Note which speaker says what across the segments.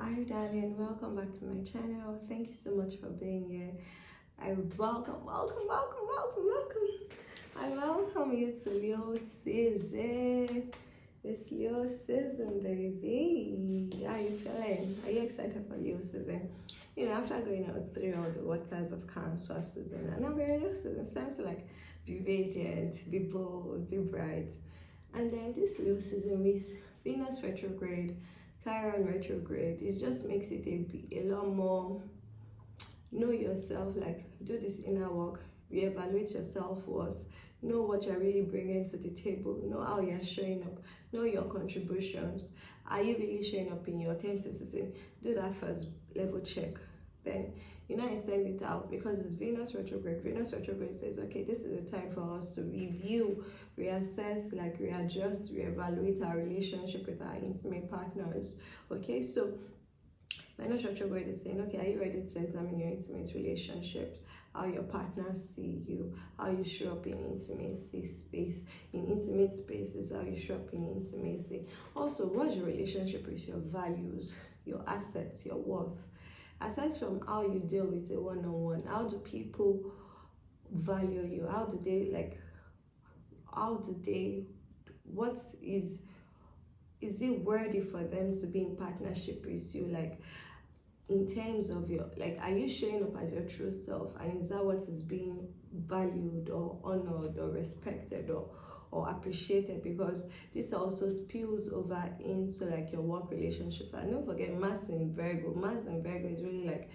Speaker 1: Hi darling, welcome back to my channel. Thank you so much for being here. I welcome I welcome you to Leo season. It's Leo season, baby. How are you feeling? Are you excited for Leo season? You know, after going out through all the waters of Cancer season, and now we're in Leo season, it's time to like be radiant, be bold, be bright. And then this Leo season with Venus retrograde, Chiron retrograde, it just makes it a lot more know yourself, like do this inner work, reevaluate your self-worth, know what you're really bringing to the table, know how you're showing up, know your contributions. Are you really showing up in your authenticity? Do that first level check. Then you know, extend it out because it's Venus retrograde. Venus retrograde says, okay, this is the time for us to review, reassess, like readjust, reevaluate our relationship with our intimate partners. Okay, so Venus retrograde is saying, okay, are you ready to examine your intimate relationships? How your partners see you, how you show up in intimacy space, in intimate spaces, how you show up in intimacy. Also, what's your relationship with your values, your assets, your worth? Aside from how you deal with a one-on-one, how do people value you? How do they what is it worthy for them to be in partnership with you? Like in terms of your, like, are you showing up as your true self, and is that what is being valued or honored or respected or appreciated? Because this also spills over into like your work relationship. And don't forget, Mars in Virgo is really like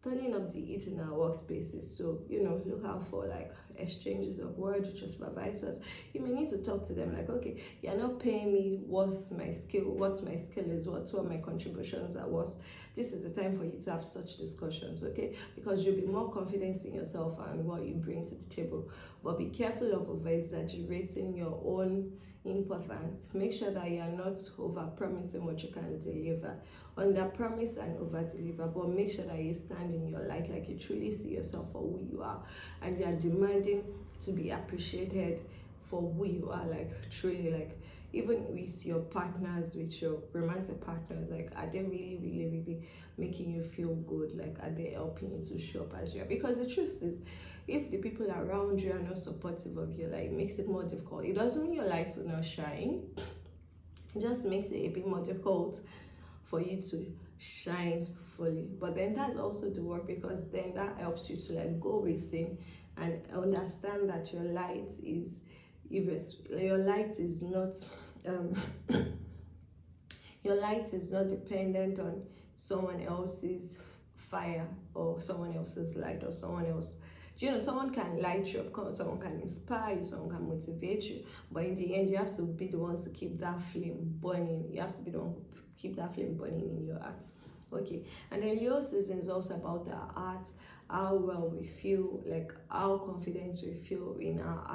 Speaker 1: turning up the heat in our workspaces. So you know, look out for like exchanges of words with your supervisors. You may need to talk to them like, okay, you're not paying me what my skill is, what my contributions are worth. This is the time for you to have such discussions, okay? Because you'll be more confident in yourself and what you bring to the table. But be careful of over exaggerating your own importance. Make sure that you are not over promising what you can deliver. Under promise and over deliver, but make sure that you stand in your light, like you truly see yourself for who you are, and you are demanding to be appreciated for who you are, like truly, like even with your partners, with your romantic partners, like are they really making you feel good? Like are they helping you to show up as you are? Because the truth is, if the people around you are not supportive of you, like it makes it more difficult. It doesn't mean your light will not shine, it just makes it a bit more difficult for you to shine fully. But then that's also the work, because then that helps you to like go within and understand that your light is not your light is not dependent on someone else's fire or someone else's light or someone else. You know, someone can light you up, someone can inspire you, someone can motivate you, but in the end you have to be the one to keep that flame burning. You have to be the one who keep that flame burning in your heart. Okay, and then Leo season is also about the heart, how well we feel, like how confident we feel in our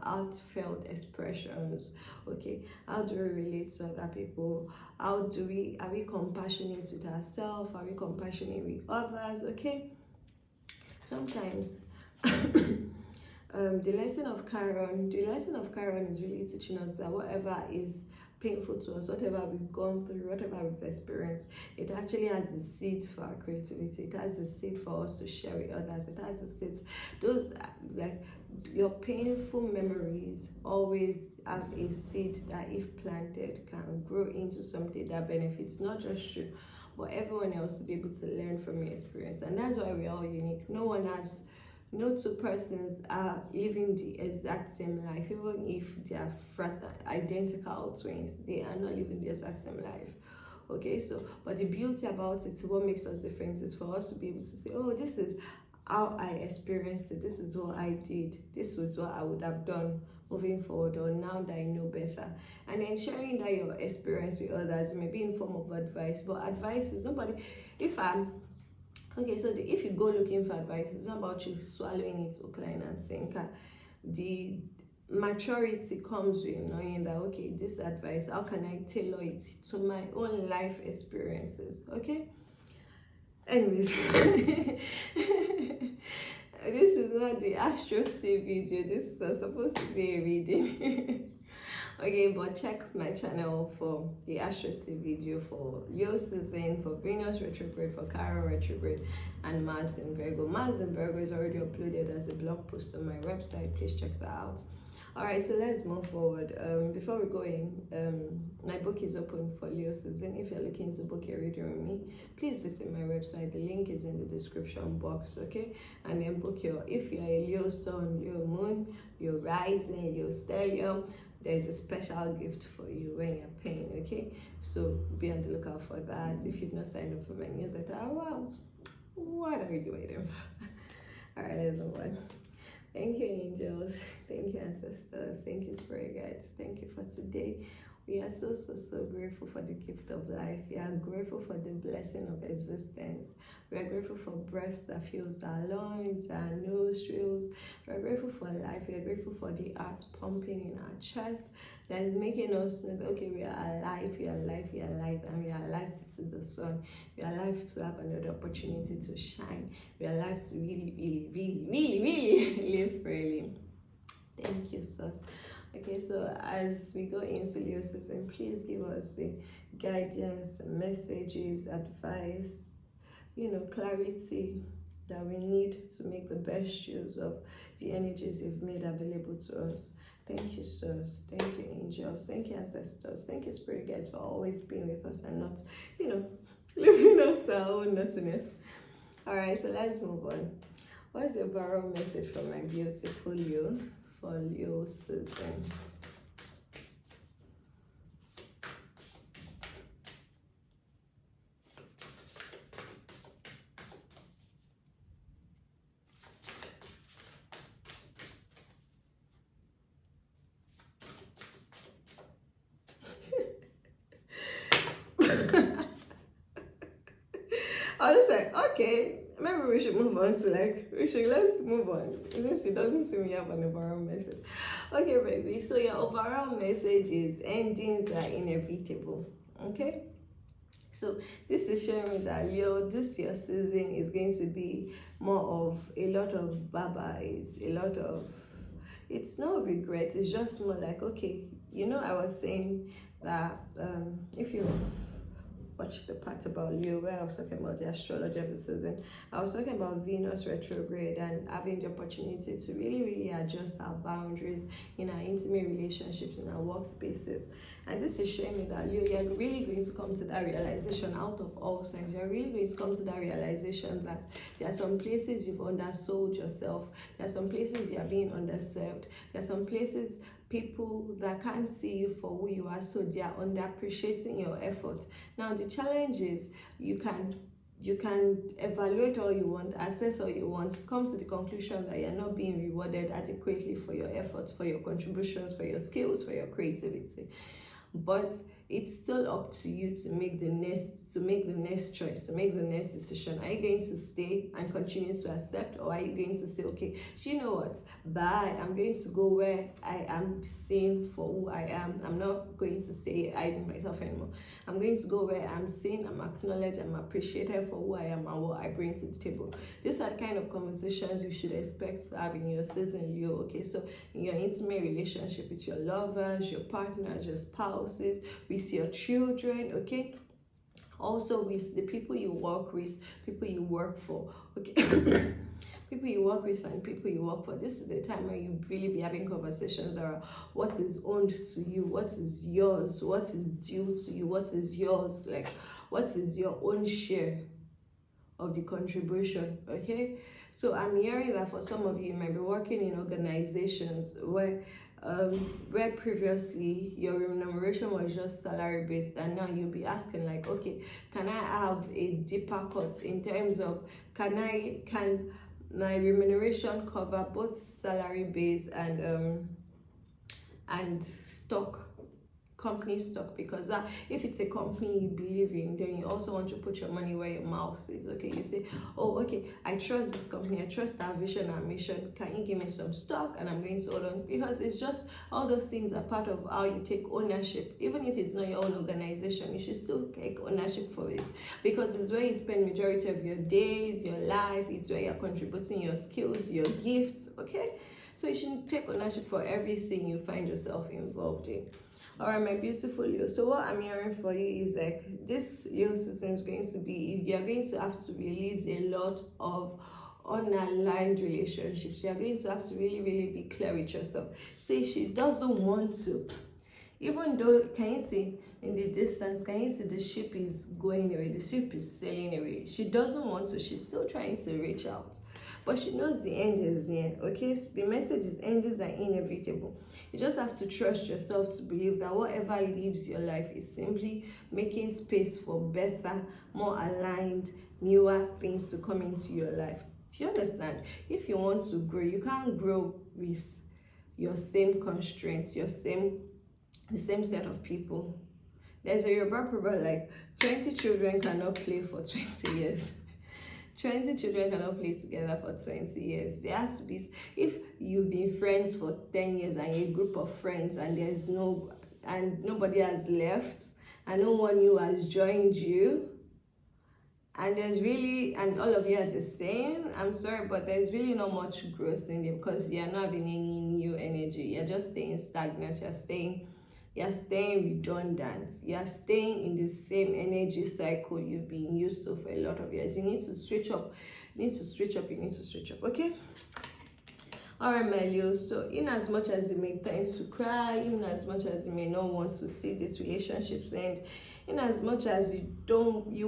Speaker 1: heartfelt expressions. Okay, how do we relate to other people? Are we compassionate with ourselves? Are we compassionate with others? Okay, sometimes the lesson of Chiron is really teaching us that whatever is painful to us, whatever we've gone through, whatever we've experienced, it actually has the seed for our creativity. It has the seed for us to share with others. It has the seeds. Those like your painful memories always have a seed that, if planted, can grow into something that benefits not just you, but everyone else to be able to learn from your experience. And that's why we're all unique. No two persons are living the exact same life. Even if they are identical twins, they are not living the exact same life. Okay, so but the beauty about it, what makes us different, is for us to be able to say, oh, this is how I experienced it, this is what I did, this was what I would have done moving forward, or now that I know better. And then sharing that your experience with others, maybe in form of advice. But advice is nobody, if you go looking for advice, it's not about you swallowing it hook, line, and sinker. The maturity comes with knowing that, okay, this advice, how can I tailor it to my own life experiences? Okay. Anyways, this is not the Astro T video. This is supposed to be a reading. Okay, but check my channel for the astrology video for Leo season, for Venus retrograde, for Chiron retrograde, and Mars in Virgo. Mars in Virgo is already uploaded as a blog post on my website. Please check that out. All right, so let's move forward. Before we go in, my book is open for Leo season. If you're looking to book a reading with me, please visit my website. The link is in the description box, okay? And then book if you're a Leo sun, Leo moon, Leo rising, Leo stellium, there's a special gift for you when you're paying, okay? So be on the lookout for that. If you've not signed up for my newsletter, oh wow, what are you waiting for? All right, let's move on. Thank you, angels. Thank you, ancestors. Thank you, spirit guides. Thank you for today. We are so grateful for the gift of life. We are grateful for the blessing of existence. We are grateful for breath that fills our lungs, our nostrils. We are grateful for life. We are grateful for the heart pumping in our chest that is making us know that, okay, we are alive, we are alive, we are alive, and we are alive to see the sun. We are alive to have another opportunity to shine. We are alive to really live freely. Thank you, sis. Okay, so as we go into Leo season, please give us the guidance, messages, advice, clarity that we need to make the best use of the energies you've made available to us. Thank you, sirs. Thank you, angels. Thank you, ancestors. Thank you, spirit guides, for always being with us and not, leaving us our own nothingness. All right, so let's move on. What's your borrow message from my beautiful Leo for Leo season? I was like, okay, maybe we should move on to let's move on. Since it doesn't seem you have an overall message. Okay, baby. So your overall message is endings are inevitable. Okay? So this is showing me that Leo, this year season is going to be more of a lot of bye-byes, it's no regret, it's just more like, okay, I was saying that if you watch the part about Leo where I was talking about the astrology of the season, I was talking about Venus retrograde and having the opportunity to really adjust our boundaries in our intimate relationships, in our workspaces. And this is showing me that Leo, you're really going to come to that realization out of all signs. You're really going to come to that realization that there are some places you've undersold yourself. There are some places you're being underserved. There are some places people that can't see you for who you are, so they are underappreciating your effort. Now the challenge is you can evaluate all you want, assess all you want, come to the conclusion that you're not being rewarded adequately for your efforts, for your contributions, for your skills, for your creativity. But it's still up to you to make the next choice, to make the next decision. Are you going to stay and continue to accept, or are you going to say, okay, you know what, bye, I'm going to go where I am seen for who I am. I'm not going to stay hiding myself anymore. I'm going to go where I'm seen, I'm acknowledged, I'm appreciated for who I am and what I bring to the table. These are the kind of conversations you should expect to have in your season, Leo. Okay, so in your intimate relationship with your lovers, your partners, your spouses, with your children, okay, also with the people you work with, people you work for, okay. People you work with and people you work for. This is a time where you really be having conversations around what is owned to you, what is yours, what is due to you, what is yours, like what is your own share of the contribution, okay? So I'm hearing that for some of you might be working in organizations where previously your remuneration was just salary based, and now you'll be asking like, okay, can I have a deeper cut in terms of can my remuneration cover both salary based and stock, company stock? Because if it's a company you believe in, then you also want to put your money where your mouth is. Okay, you say, oh, okay, I trust this company, I trust our vision, our mission, can you give me some stock and I'm going to hold on? Because it's just all those things are part of how you take ownership. Even if it's not your own organization, you should still take ownership for it, because it's where you spend majority of your days, your life. It's where you're contributing your skills, your gifts. Okay, so you should take ownership for everything you find yourself involved in. All right, my beautiful Leo. So what I'm hearing for you is like this Leo season is going to be, you're going to have to release a lot of unaligned relationships. You're going to have to really, really be clear with yourself. See, she doesn't want to, even though, can you see in the distance, can you see the ship is going away, the ship is sailing away? She doesn't want to, she's still trying to reach out, but she knows the end is near. Okay, so the message is endings are inevitable. You just have to trust yourself to believe that whatever leaves your life is simply making space for better, more aligned, newer things to come into your life. Do you understand? If you want to grow, you can't grow with your same constraints, the same set of people. There's a Yoruba proverb like 20 children cannot play for 20 years. 20 children cannot play together for 20 years. There has to be, if you've been friends for 10 years and you're a group of friends and nobody has left and no one new has joined you, and all of you are the same, I'm sorry, but there's really not much growth in it because you're not having any new energy. You're just staying stagnant. You're staying redundant. You're staying in the same energy cycle you've been used to for a lot of years. You need to switch up. Okay? All right, my Leo. So in as much as you may tend to cry, in as much as you may not want to see this relationship end, in as much as you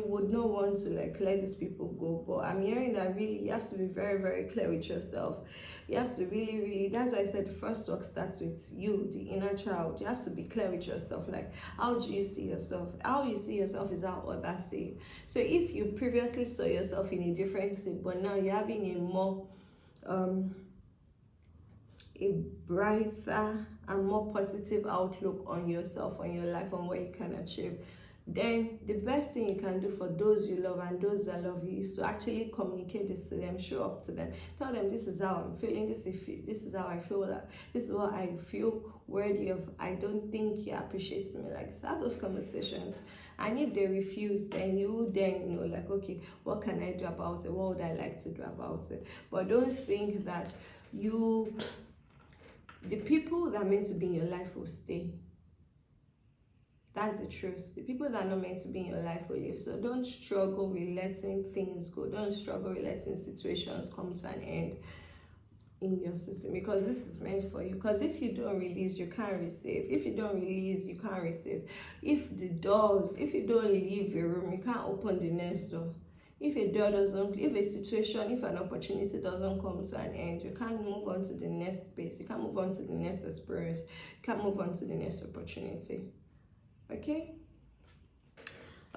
Speaker 1: would not want to like let these people go, but I'm hearing that really you have to be very, very clear with yourself. You have to really, really, that's why I said the first work starts with you, the inner child. You have to be clear with yourself. Like, how do you see yourself? How you see yourself is how others see you. So if you previously saw yourself in a different state, but now you're having a more a brighter and more positive outlook on yourself, on your life, on what you can achieve, then the best thing you can do for those you love and those that love you is to actually communicate this to them, show up to them, tell them this is how I'm feeling, this is how I feel, like this is what I feel worthy of. I don't think you appreciate me like this. Have those conversations, and if they refuse, then you know like, okay, what can I do about it? What would I like to do about it? But don't think that the people that are meant to be in your life will stay. That's the truth. The people that are not meant to be in your life will leave. So don't struggle with letting things go. Don't struggle with letting situations come to an end in your system, because this is meant for you. Because if you don't release, you can't receive. If you don't release, you can't receive. If you don't leave your room, you can't open the next door. If an opportunity doesn't come to an end, you can't move on to the next space. You can't move on to the next experience. You can't move on to the next opportunity. Okay?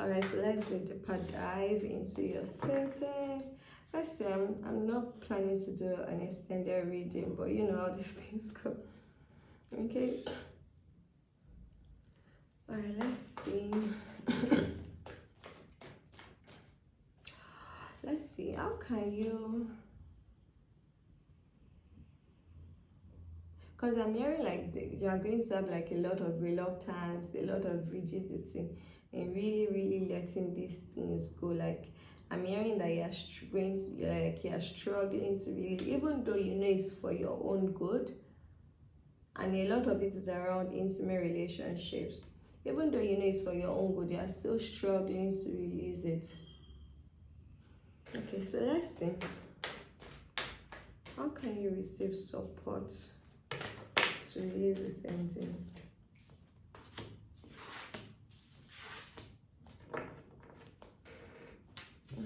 Speaker 1: Alright, so let's do a deeper dive into your season. Let's see, I'm not planning to do an extended reading, but you know how these things go. Okay? Alright, let's see. Let's see, how can you... Because I'm hearing like you are going to have like a lot of reluctance, a lot of rigidity, and really, really letting these things go. Like I'm hearing that you're struggling to really, even though you know it's for your own good, and a lot of it is around intimate relationships. Even though you know it's for your own good, you are still struggling to release it. Okay, so let's see. How can you receive support to release the sentence?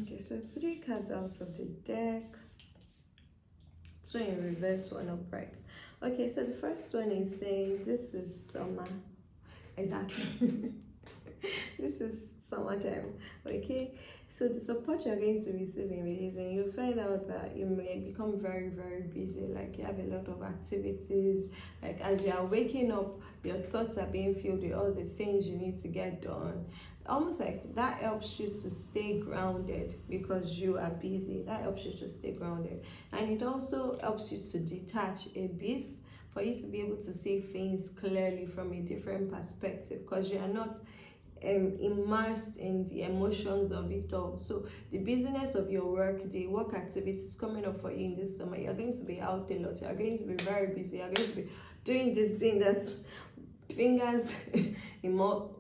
Speaker 1: Okay, so 3 cards out of the deck. 2 in reverse, 1 upright. Okay, so the first one is saying this is summer. Exactly. This is summertime. Okay, so the support you're going to receive in releasing, you'll find out that you may become very, very busy. Like you have a lot of activities. Like as you are waking up, your thoughts are being filled with all the things you need to get done. Almost like that helps you to stay grounded because you are busy. That helps you to stay grounded, and it also helps you to detach a bit, for you to be able to see things clearly from a different perspective, because you are not immersed in the emotions of it all. So the business of your work, the work activities coming up for you in this summer, you're going to be out a lot, you're going to be very busy, you're going to be doing this, doing that. fingers in more,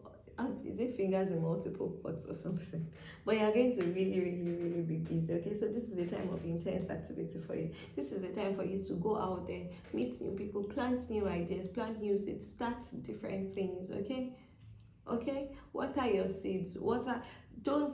Speaker 1: is it fingers in multiple pots or something? But you're going to really, really, really be busy. Okay, so this is the time of intense activity for you. This is the time for you to go out there, meet new people, plant new ideas, plant new seeds, start different things. Okay, water your seeds, water. Don't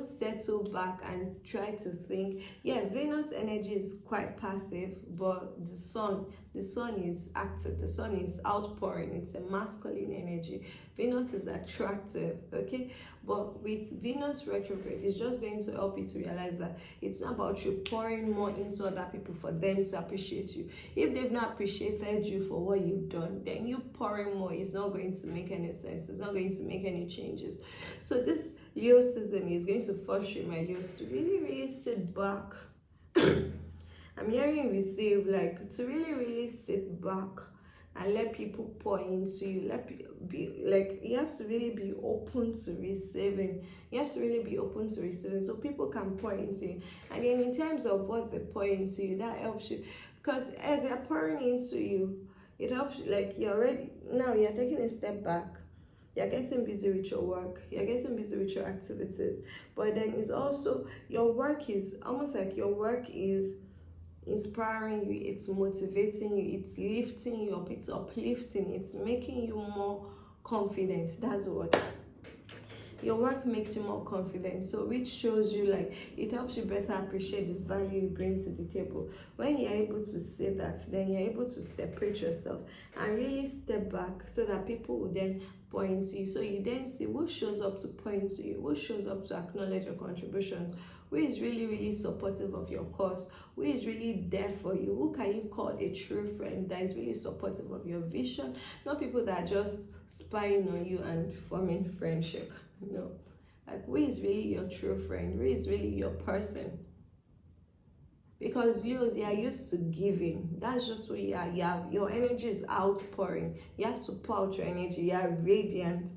Speaker 1: settle back and try to think. Yeah, Venus energy is quite passive, but the sun is active, the sun is outpouring, it's a masculine energy. Venus is attractive, okay, but with Venus retrograde, it's just going to help you to realize that it's not about you pouring more into other people for them to appreciate you. If they've not appreciated you for what you've done, then you pouring more is not going to make any sense, it's not going to make any changes. So this Leo season is going to force you, my Leos, to really, really sit back. I'm hearing receive, like, to really, really sit back and let people pour into you. Let be like, you have to really be open to receiving. You have to really be open to receiving so people can pour into you. And then in terms of what they pour into you, that helps you, because as they're pouring into you, it helps you, like, you're already now you're taking a step back. You're getting busy with your work, you're getting busy with your activities, but then it's also, your work is almost like your work is inspiring you, it's motivating you, it's lifting you up, it's uplifting, it's making you more confident. That's what your work makes you more confident, so which shows you, like, it helps you better appreciate the value you bring to the table. When you're able to say that, then you're able to separate yourself and really step back so that people will then point to you. So you then see who shows up to point to you, who shows up to acknowledge your contributions, who is really, really supportive of your cause, who is really there for you, who can you call a true friend that is really supportive of your vision, not people that are just spying on you and forming friendship. No, like, who is really your true friend, who is really your person. Because you are used to giving. That's just what you are. Your energy is outpouring. You have to pour out your energy. You are radiant.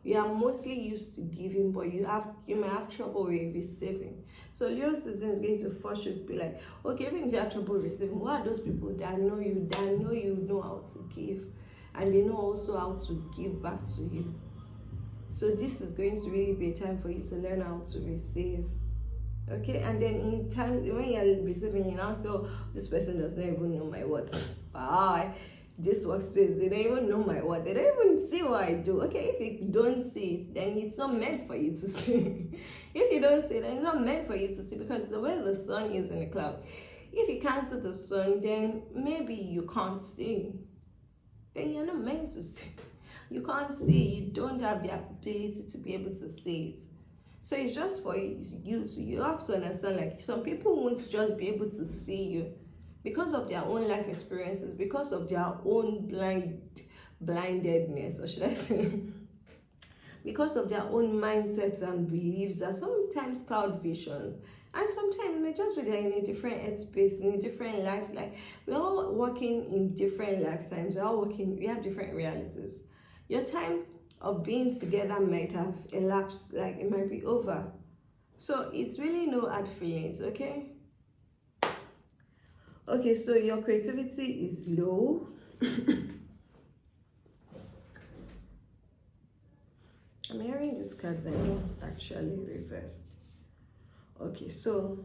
Speaker 1: You are mostly used to giving, but you may have trouble with receiving. So Leo season is going to force you to be like, okay, even if you have trouble receiving, what are those people that know you know how to give, and they know also how to give back to you? So this is going to really be a time for you to learn how to receive. Okay, and then in time when you're receiving, you now say, oh, this person doesn't even know my words. Bye. This workspace, they don't even know my word. They don't even see what I do. Okay, if you don't see it, then it's not meant for you to see. If you don't see it, then it's not meant for you to see, because the way the sun is in the cloud, if you can't see the sun, then maybe you can't see. Then you're not meant to see. You can't see, you don't have the ability to be able to see it. So it's just for you have to understand, like, some people won't just be able to see you because of their own life experiences, because of their own blindedness, or should I say, because of their own mindsets and beliefs, that sometimes cloud visions, and sometimes it may just be they're in a different headspace, in a different life. Like, we're all working in different lifetimes, we have different realities. Your time of being together might have elapsed, like it might be over. So it's really no hard feelings, okay? Okay, so your creativity is low. I'm hearing these cards, I know, actually reversed. Okay, so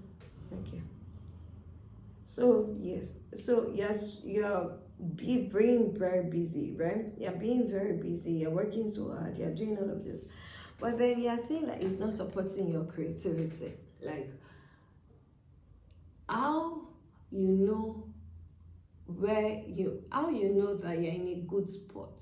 Speaker 1: yes, so yes, you're being very busy, right? You're being very busy, you're working so hard, you're doing all of this, but then you're saying that it's not supporting your creativity. Like, how you know that you're in a good spot?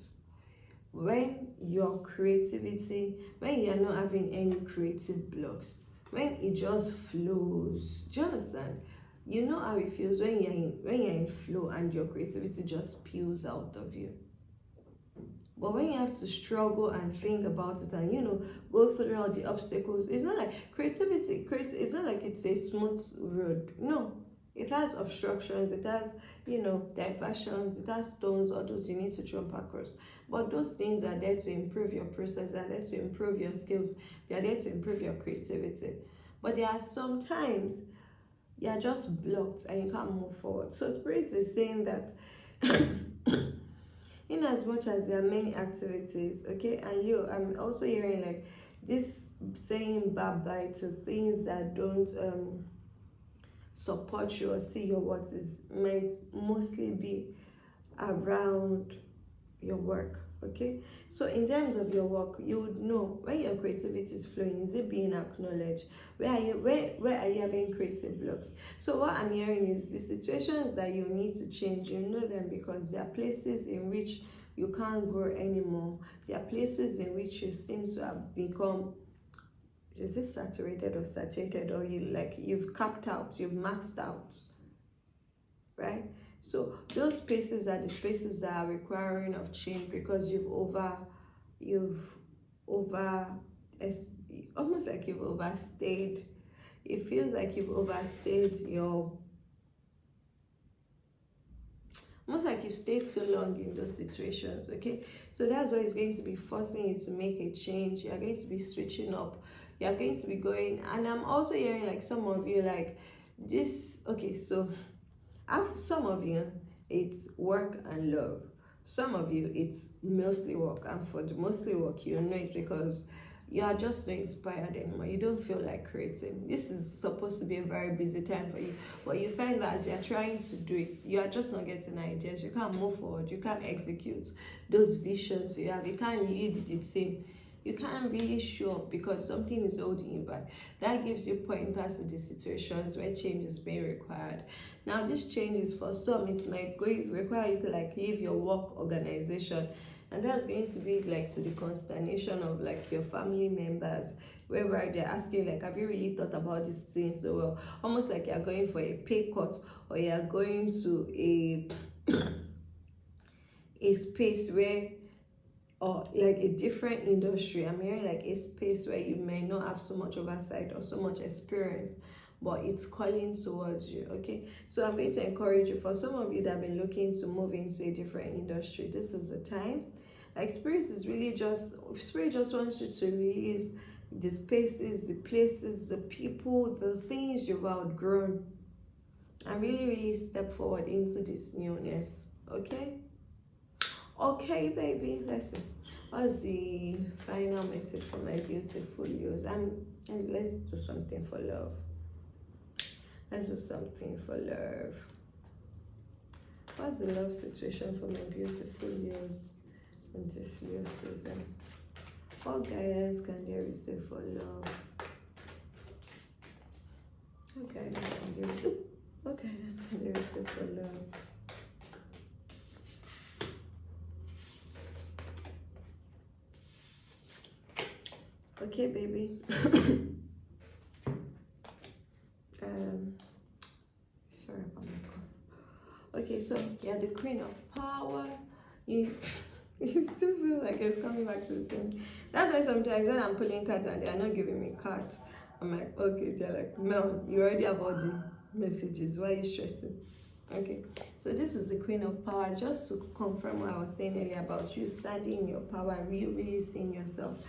Speaker 1: When your creativity, when you're not having any creative blocks, when it just flows. Do you understand? You know how it feels when you're in flow and your creativity just spills out of you. But when you have to struggle and think about it and, go through all the obstacles, it's not like creativity, it's not like it's a smooth road. No, it has obstructions, it has, diversions, it has stones, all those you need to jump across. But those things are there to improve your process, they're there to improve your skills, they're there to improve your creativity. But there are some times you're just blocked and you can't move forward. So Spirit is saying that in as much as there are many activities, okay? And you, I'm also hearing like this saying bye bye to things that don't support you or see your worth is might mostly be around your work. Okay, so in terms of your work, you would know when your creativity is flowing. Is it being acknowledged? Where are you having creative blocks? So what I'm hearing is the situations that you need to change, you know them because there are places in which you can't grow anymore. There are places in which you seem to have become, is it saturated or satiated, or you've capped out, you've maxed out, right? So those spaces are the spaces that are requiring of change because you've over almost like you've overstayed. It feels like you've overstayed your, almost like you've stayed so long in those situations. Okay, so that's why it's going to be forcing you to make a change. You're going to be switching up, you're going to be going. And I'm also hearing like some of you like this. Okay, so some of you it's work and love, some of you it's mostly work, and for the mostly work, you know it because you are just not inspired anymore. You don't feel like creating. This is supposed to be a very busy time for you, but you find that as you're trying to do it, you are just not getting ideas. You can't move forward, you can't execute those visions you have, you can't lead the team, you can't really show up because something is holding you back. That gives you pointers to the situations where change is being required. Now, this changes for some, it might require you to like leave your work organization, and that's going to be like to the consternation of like your family members, whereby they're asking like, have you really thought about this thing so well? Almost like you're going for a pay cut, or you're going to a space where, or like a different industry. I'm hearing like a space where you may not have so much oversight or so much experience, but it's calling towards you. Okay, so I'm going to encourage you, for some of you that have been looking to move into a different industry, this is the time. Like spirit just wants you to release the spaces, the places, the people, the things you've outgrown, and really step forward into this newness. Okay, baby, listen. What's the final message for my beautiful viewers? And let's do something for love. Let's do something for love. What's the love situation for my beautiful viewers in this new season? What guidance can they receive for love? What guidance can they receive? What guidance can they receive for love? Okay, baby. Sorry about my cough. Okay, so you're the queen of power. You still feel like it's coming back to the same. That's why sometimes when I'm pulling cards and they're not giving me cards, I'm like, okay, they're like, Mel, you already have all the messages. Why are you stressing? Okay, so this is the queen of power. Just to confirm what I was saying earlier about you standing in your power and really seeing yourself.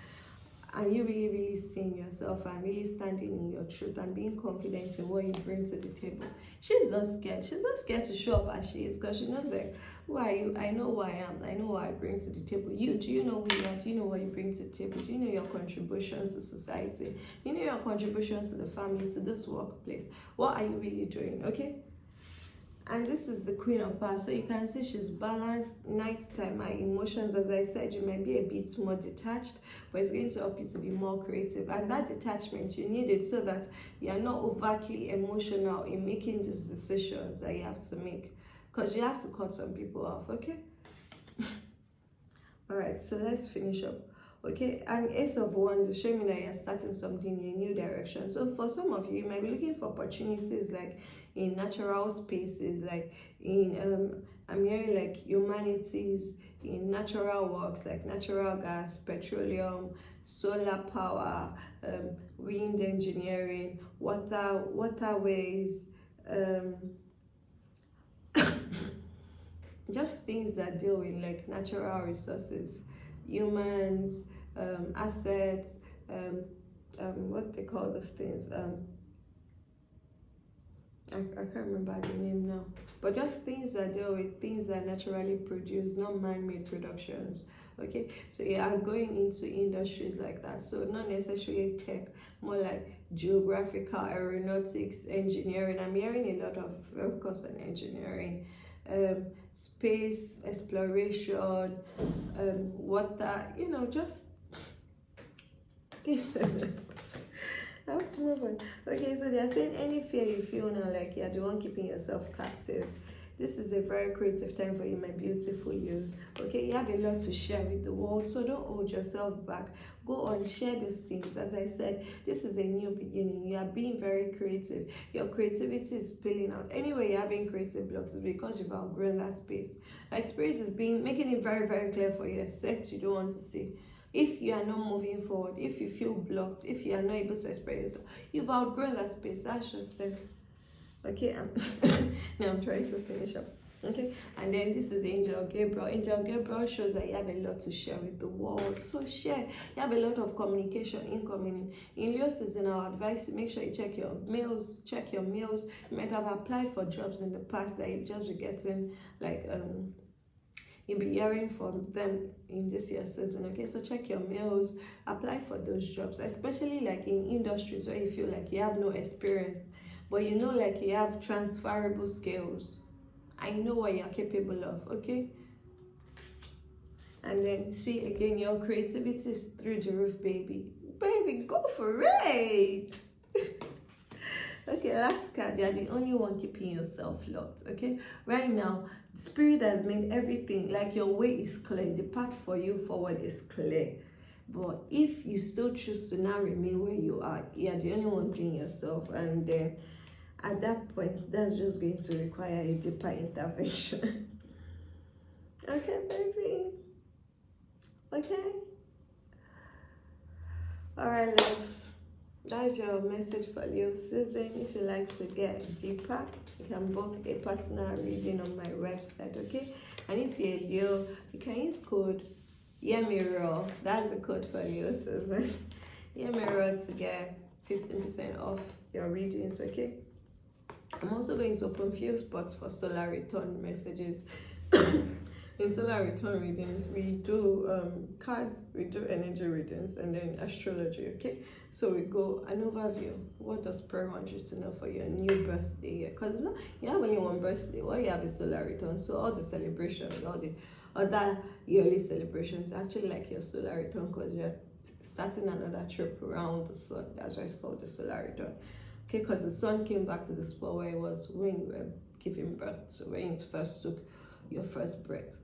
Speaker 1: And you really seeing yourself and really standing in your truth and being confident in what you bring to the table. She's not scared. She's not scared to show up as she is, because she knows like, who are you? I know who I am. I know what I bring to the table. Do you know who you are? Do you know what you bring to the table? Do you know your contributions to society? Do you know your contributions to the family, to this workplace? What are you really doing? Okay? And this is the queen of power, so you can see she's balanced. Nighttime, her emotions, as I said, you might be a bit more detached, but it's going to help you to be more creative. And that detachment, you need it so that you are not overtly emotional in making these decisions that you have to make, because you have to cut some people off. Okay. All right, so let's finish up. Okay, and Ace of Wands is showing me that you're starting something in a new direction. So for some of you, you might be looking for opportunities like in natural spaces, like in I'm hearing like humanities, in natural works like natural gas, petroleum, solar power, wind engineering, waterways, just things that deal with like natural resources, humans, assets, what they call those things, I can't remember the name now, but just things that deal with things that naturally produce, not man-made productions. Okay, so yeah, I'm going into industries like that, so not necessarily tech, more like geographical, aeronautics, engineering. I'm hearing a lot of focus on engineering, space exploration, water, just let's move on. Okay, so they're saying any fear you feel now, like you're the one keeping yourself captive. This is a very creative time for you, my beautiful yous. Okay, you have a lot to share with the world, so don't hold yourself back. Go on, share these things. As I said, this is a new beginning. You are being very creative. Your creativity is spilling out. Anyway, you're having creative blocks is because you've outgrown that space. Like spirit is making it very, very clear for you, except you don't want to see. If you are not moving forward, if you feel blocked, if you are not able to express yourself, you've outgrown that space. That's just it. Okay, now I'm trying to finish up. Okay, and then this is Angel Gabriel. Angel Gabriel shows that you have a lot to share with the world. So share. You have a lot of communication incoming. In your season, I'll advise you make sure you check your mails. Check your mails. You might have applied for jobs in the past that you just be getting like you'll be hearing from them in this year's season. Okay, so check your mails, apply for those jobs, especially like in industries where you feel like you have no experience, but you know, like you have transferable skills. I know what you're capable of. Okay, and then see again, your creativity is through the roof, baby. Baby, go for it. Okay, last card. You're the only one keeping yourself locked. Okay, right now, the spirit has made everything like your way is clear. The path for you forward is clear. But if you still choose to now remain where you are, you're the only one doing yourself, and then at that point, that's just going to require a deeper intervention. Okay, baby. Okay. All right, love. That's your message for Leo season. If you like to get deeper, you can book a personal reading on my website, okay? And if you're Leo, you can use code YEMIRO. That's the code for Leo season. YEMIRO to get 15% off your readings, okay? I'm also going to open few spots for solar return messages. In solar return readings, we do cards, we do energy readings, and then astrology, okay? So we go an overview. What does prayer want you to know for your new birthday year? Because you have only one birthday. What you have is solar return. So all the celebrations, all the other yearly celebrations, actually like your solar return, because you're starting another trip around the sun. That's why it's called the solar return. Okay, because the sun came back to the spot where it was when you were giving birth, so when it first took your first breath.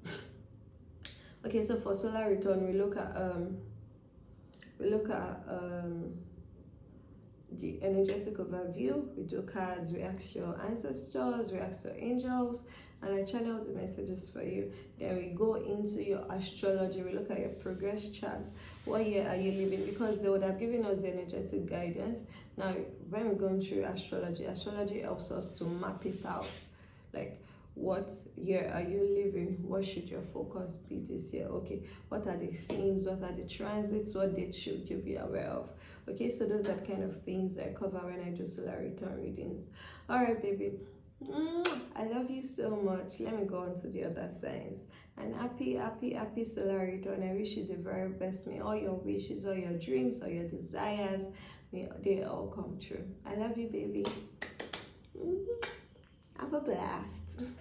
Speaker 1: Okay, so for solar return, we look at the energetic overview. We do cards, we ask your ancestors, we ask your angels, and I channel the messages for you. Then we go into your astrology. We look at your progress charts. What year are you living? Because they would have given us the energetic guidance. Now, when we're going through astrology helps us to map it out. Like, what year are you living? What should your focus be this year? Okay, what are the themes? What are the transits? What dates should you be aware of? Okay, so those are the kind of things I cover when I do solar return readings. All right, baby. I love you so much. Let me go on to the other signs. And happy solar return. I wish you the very best. May all your wishes, all your dreams, all your desires, may they all come true. I love you, baby. Have a blast.